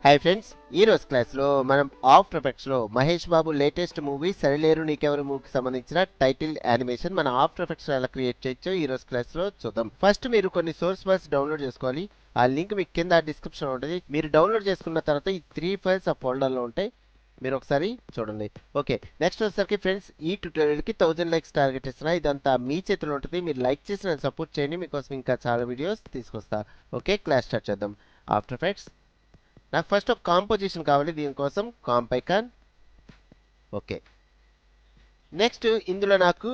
Hi friends, ఈ రోజు క్లాస్లో మనం after ఎఫెక్ట్స్లో Mahesh Babu latest movie Sarileru నీకెవరు మూవీకి సంబంధించిన టైటిల్ యానిమేషన్ మన ఆఫ్టర్ ఎఫెక్ట్స్ ఎలా క్రియేట్ చేయొచ్చో ఈ రోజు క్లాస్లో చూద్దాం. ఫస్ట్ మీరు కొన్ని సోర్స్ ఫైల్స్ డౌన్లోడ్ చేసుకోవాలి. ఆ లింక్ మీకు కింద డిస్క్రిప్షన్ ఉంటుంది. మీరు డౌన్లోడ్ చేసుకున్న తర్వాత ఈ 3 ఫైల్స్ ఆ ఫోల్డర్లో ఉంటాయి. మీరు ఒకసారి చూడండి. ఓకే, నెక్స్ట్ వచ్చేసరికి ఫ్రెండ్స్, ఈ ట్యూటోరియల్కి 1000 లైక్స్ టార్గెట్ ఇస్తున్నా. ఇదంతా మీ చేతిలో ఉంటుంది. మీరు లైక్ చేసి నన్ను సపోర్ట్ చేయండి. మీకోసం ఇంకా చాలా వీడియోస్ తీసుకొస్తా. ఓకే, క్లాస్ స్టార్ట్ చేద్దాం. ఆఫ్టర్ ఎఫెక్ట్స్, నాకు ఫస్ట్ ఒక కాంపోజిషన్ కావాలి. దీనికోసం కాంప్ ఐకాన్. ఓకే, నెక్స్ట్ ఇందులో నాకు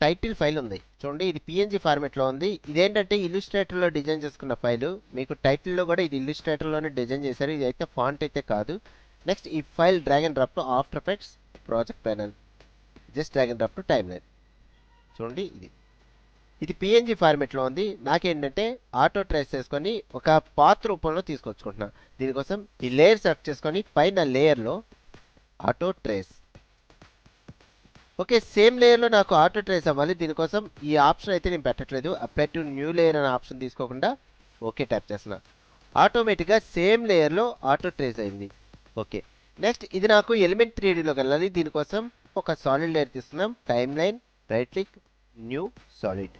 టైటిల్ ఫైల్ ఉంది. చూడండి, ఇది పిఎన్జీ ఫార్మేట్లో ఉంది. ఇదేంటంటే ఇల్లుస్ట్రేటర్లో డిజైన్ చేసుకున్న ఫైలు. మీకు టైటిల్లో కూడా ఇది ఇల్లుస్ట్రేటర్లోనే డిజైన్ చేశారు. ఇది అయితే ఫాంట్ అయితే కాదు. నెక్స్ట్ ఈ file drag and drop to after effects project panel. Just drag and drop to time line. చూడండి, ఇది పిఎన్జీ ఫార్మేట్లో ఉంది. నాకేంటంటే ఆటో ట్రేస్ చేసుకొని ఒక పాత్ రూపంలో తీసుకొచ్చుకుంటున్నాను. దీనికోసం ఈ లేయర్ సెలెక్ట్ చేసుకొని పైన లేయర్లో ఆటో ట్రేస్. ఓకే, సేమ్ లేయర్లో నాకు ఆటో ట్రేస్ అవ్వాలి. దీనికోసం ఈ ఆప్షన్ అయితే నేను పెట్టట్లేదు. అప్లై టు న్యూ లేయర్ అనే ఆప్షన్ తీసుకోకుండా ఓకే ట్యాప్ చేస్తున్నా. ఆటోమేటిక్గా సేమ్ లేయర్లో ఆటో ట్రేస్ అయింది. ఓకే, నెక్స్ట్ ఇది నాకు ఎలిమెంట్ 3Dలోకి వెళ్ళాలి. దీనికోసం ఒక సాలిడ్ లేయర్ తీసుకున్నాం. Time line, right click, new solid.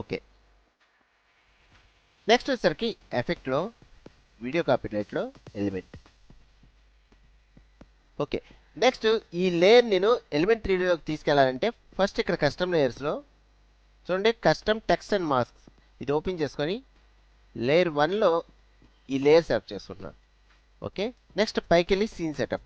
Okay, next వచ్చేసరికి ఎఫెక్ట్లో వీడియో కాపీరైట్లో ఎలిమెంట్. ఓకే, నెక్స్ట్ ఈ లేయర్ నేను ఎలిమెంట్ 3Dలోకి తీసుకెళ్లాలంటే ఫస్ట్ ఇక్కడ కస్టమ్ లేయర్స్లో చూడండి, కస్టమ్ టెక్స్ట్ అండ్ మాస్క్. ఇది ఓపెన్ చేసుకొని లేయర్ 1లో ఈ లేయర్ సెలెక్ట్ చేసుకుంటున్నాను. ఓకే, నెక్స్ట్ పైకి వెళ్ళి సీన్ సెటప్.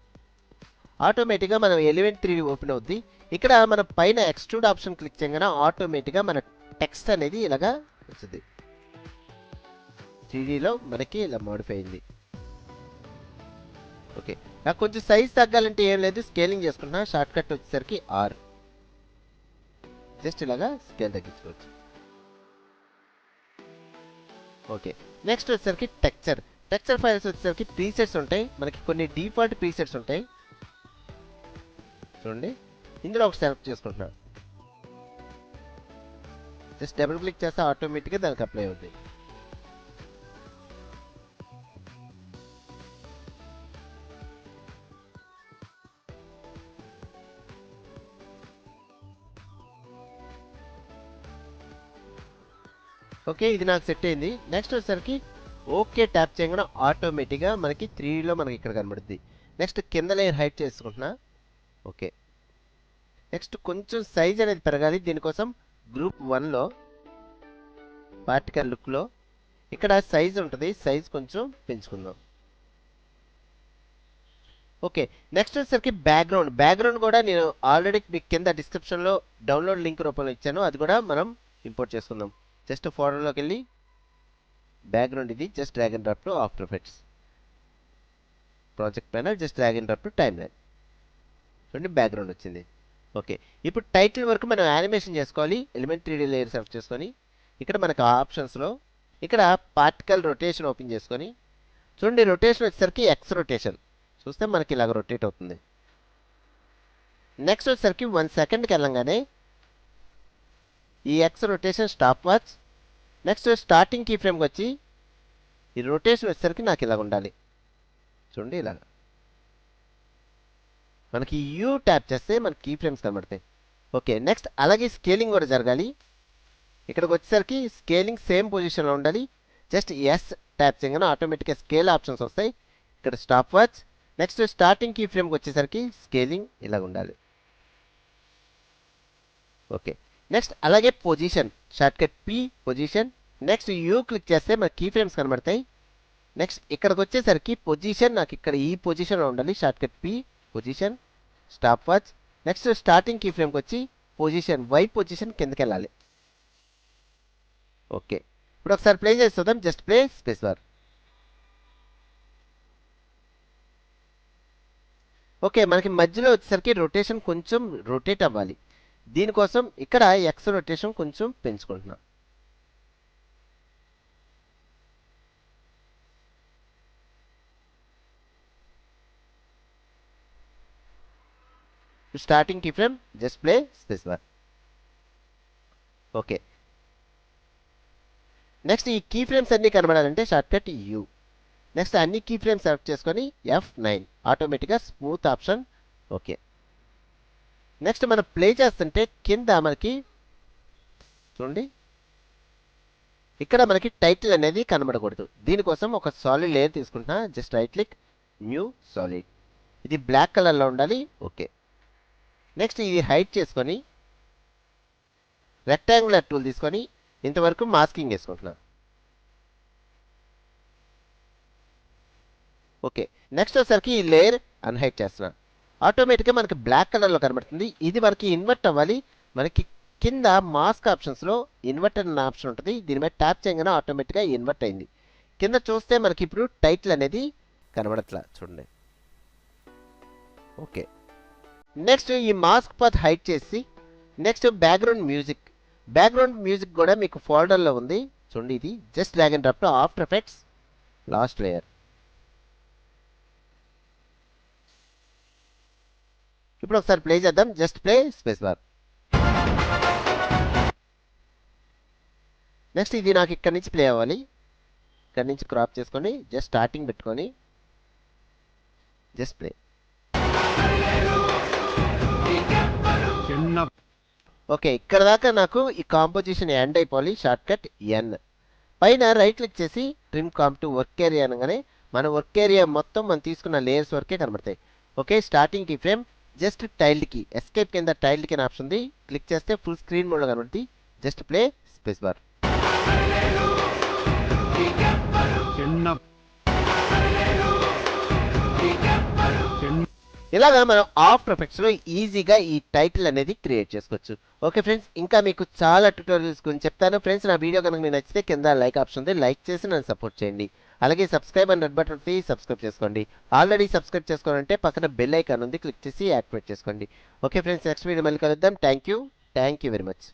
ఆటోమేటిక్గా మనం ఎలిమెంట్ 3D ఓపెన్ అవుద్ది. ఇక్కడ మన పైన ఎక్స్ట్రూడ్ ఆప్షన్ క్లిక్ చేయగానే ఆటోమేటిక్గా మన టెక్స్ట్ అనేది ఇలాగా వచ్చింది. 3Dలో మనకి ఇలా మోడిఫై అయింది. ఓకే, నాకు కొంచెం సైజ్ తగ్గాలంటే ఏం లేదు, స్కేలింగ్ చేసుకుంటున్నా. షార్ట్ కట్ వచ్చేసరికి ఆర్. జస్ట్ ఇలాగా స్కేల్ తగ్గించుకోవచ్చు. ఓకే, నెక్స్ట్ వచ్చేసరికి టెక్స్చర్ ఫైల్స్ వచ్చేసరికి ప్రీసెట్స్ ఉంటాయి. మనకి కొన్ని డిఫాల్ట్ ప్రీసెట్స్ ఉంటాయి. చూడండి, ఇందులో ఒక సెలెక్ట్ చేసుకుంటున్నాను. జస్ట్ డబుల్ క్లిక్ చేస్తే ఆటోమేటిక్గా దానికి అప్లై అవుతుంది. ఓకే, ఇది నాకు సెట్ అయింది. నెక్స్ట్ వచ్చేసరికి ఓకే ట్యాప్ చేయగానే ఆటోమేటిక్గా మనకి 3Dలో మనకి ఇక్కడ కనబడుద్ది. నెక్స్ట్ కింద లేయర్ హైట్ చేసుకుంటున్నా. ఓకే, నెక్స్ట్ కొంచెం సైజ్ అనేది పెరగాలి. దీనికోసం గ్రూప్ 1లో పార్టికల్ లుక్లో ఇక్కడ సైజ్ ఉంటుంది. సైజ్ కొంచెం పెంచుకుందాం. ఓకే, నెక్స్ట్ వచ్చేసరికి బ్యాక్గ్రౌండ్ కూడా నేను ఆల్రెడీ మీకు కింద డిస్క్రిప్షన్లో డౌన్లోడ్ లింక్ రూపంలో ఇచ్చాను. అది కూడా మనం ఇంపోర్ట్ చేసుకుందాం. జస్ట్ ఫోల్డర్లోకి వెళ్ళి బ్యాక్గ్రౌండ్ ఇది just drag and drop to after effects project panel. Just drag and drop to time line. చూడండి, బ్యాక్గ్రౌండ్ వచ్చింది. ఓకే, ఇప్పుడు టైటిల్ వరకు మనం యానిమేషన్ చేసుకోవాలి. ఎలిమెంట్ 3D లేయర్ సెలెక్ట్ చేసుకొని ఇక్కడ మనకు ఆప్షన్స్లో ఇక్కడ పార్టికల్ రొటేషన్ ఓపెన్ చేసుకొని చూడండి, రొటేషన్ వచ్చేసరికి ఎక్స్ రొటేషన్. చూస్తే మనకి ఇలాగ రొటేట్ అవుతుంది. నెక్స్ట్ వచ్చేసరికి 1 సెకండ్కి వెళ్ళంగానే ఈ X rotation stopwatch. Next starting key ఫ్రేమ్కి వచ్చి ఈ రొటేషన్ వచ్చేసరికి నాకు ఇలాగ ఉండాలి. చూడండి, ఇలాగ మనకి యూ ట్యాప్ చేస్తే మనకి కీ ఫ్రేమ్స్ కనబడతాయి. ఓకే, నెక్స్ట్ అలాగే స్కేలింగ్ కూడా జరగాలి. ఇక్కడికి వచ్చేసరికి స్కేలింగ్ సేమ్ పొజిషన్లో ఉండాలి. జస్ట్ ఎస్ ట్యాప్ చేయగానే ఆటోమేటిక్గా స్కేల్ ఆప్షన్స్ వస్తాయి. ఇక్కడ stopwatch. Next starting key ఫ్రేమ్కి వచ్చేసరికి స్కేలింగ్ ఇలాగ ఉండాలి. ఓకే, నెక్స్ట్ అలాగే position shortcut P position. Next U click చేస్తే మనకి కీ ఫ్రేమ్స్ కనబడతాయి. నెక్స్ట్ ఇక్కడికి వచ్చేసరికి పొజిషన్ నాకు ఇక్కడ ఈ పొజిషన్లో ఉండాలి. Shortcut P position, stopwatch. Next starting key ఫ్రేమ్కి వచ్చి పొజిషన్ వై పొజిషన్ కిందకి వెళ్ళాలి. ఓకే, ఇప్పుడు ఒకసారి ప్లే చేసి చూద్దాం. Just play space bar. Okay, మనకి మధ్యలో వచ్చేసరికి రొటేషన్ కొంచెం రొటేట్ అవ్వాలి. దీనికోసం ఇక్కడ ఎక్స్ రొటేషన్ కొంచెం పెంచుకుంటున్నాం. Starting key frame just play space bar. Okay, next ఈ కీ ఫ్రేమ్స్ అన్ని కనబడాలంటే షార్ట్కట్ యూ. నెక్స్ట్ అన్ని కీ ఫ్రేమ్స్ సెలెక్ట్ చేసుకొని F9 ఆటోమేటిక్గా స్మూత్ ఆప్షన్. ఓకే. నెక్స్ట్ మనం ప్లే చేస్తుంటే కింద మనకి చూడండి ఇక్కడ మనకి టైటిల్ అనేది కనబడకూడదు. దీనికోసం ఒక సాలిడ్ లేయర్ తీసుకుంటున్నా. Just right click, new solid. ఇది బ్లాక్ కలర్లో ఉండాలి. ఓకే. నెక్స్ట్ ఇది హైడ్ చేసుకొని రెక్టాంగులర్ టూల్ తీసుకొని ఇంతవరకు మాస్కింగ్ వేసుకుంటున్నా. ఓకే. నెక్స్ట్ వచ్చేసరికి ఈ లేయర్ అన్హైడ్ చేస్తున్నా. ఆటోమేటిక్గా మనకి బ్లాక్ కలర్లో కనబడుతుంది. ఇది మనకి ఇన్వర్ట్ అవ్వాలి. మనకి కింద మాస్క్ ఆప్షన్స్లో ఇన్వర్టర్ అన్న ఆప్షన్ ఉంటుంది. దీని మీద ట్యాప్ చేయగానే ఆటోమేటిక్గా ఇన్వర్ట్ అయింది. కింద చూస్తే మనకి ఇప్పుడు టైటిల్ అనేది కనబడట్లా చూడండి. ఓకే. నెక్స్ట్ ఈ మాస్క్ పాత్ హైడ్ చేసి నెక్స్ట్ బ్యాక్గ్రౌండ్ మ్యూజిక్ కూడా మీకు ఫోల్డర్లో ఉంది చూడండి. ఇది just drag and drop to after effects last layer. ఇప్పుడు ఒకసారి ప్లే చేద్దాం. Just play space bar. Next ఇది నాకు ఇక్కడ నుంచి ప్లే అవ్వాలి. ఇక్కడ నుంచి క్రాప్ చేసుకొని జస్ట్ స్టార్టింగ్ పెట్టుకొని జస్ట్ ప్లే. ఓకే. ఇక్కడ దాకా నాకు ఈ కాంపోజిషన్ ఎండ్ అయిపోవాలి. Short cut N. పైన రైట్ క్లిక్ చేసి trim comp to work area అనగానే మన వర్క్ ఏరియా మొత్తం మనం తీసుకున్న లేయర్స్ వరకే కనబడతాయి. Okay. Starting key frame just టైల్డ్కి ఎస్కేప్ కింద టైల్డ్కి అనే ఆప్షన్ ఉంది. క్లిక్ చేస్తే ఫుల్ స్క్రీన్ మోడ్లో కనబడుతుంది. Just play space bar. ఇలాగా మనం ఆఫ్టర్ ఎఫెక్ట్స్లో ఈజీగా ఈ టైటిల్ అనేది క్రియేట్ చేసుకోవచ్చు. ఓకే ఫ్రెండ్స్, ఇంకా మీకు చాలా ట్యూటోరియల్స్ గురించి చెప్తాను. ఫ్రెండ్స్, నా వీడియో కనుక మీకు నచ్చితే కింద లైక్ ఆప్షన్ ఉంది, లైక్ చేసి నన్ను సపోర్ట్ చేయండి. అలాగే సబ్స్క్రైబ్ అని రెడ్ బటన్ ఉంది, సబ్స్క్రైబ్ చేసుకోండి. ఆల్రెడీ సబ్స్క్రైబ్ చేసుకోవాలంటే పక్కన బెల్ ఐకాన్ ఉంది, క్లిక్ చేసి యాక్టివేట్ చేసుకోండి. ఓకే ఫ్రెండ్స్, నెక్స్ట్ వీడియో మళ్ళీ కలుద్దాం. Thank you very much.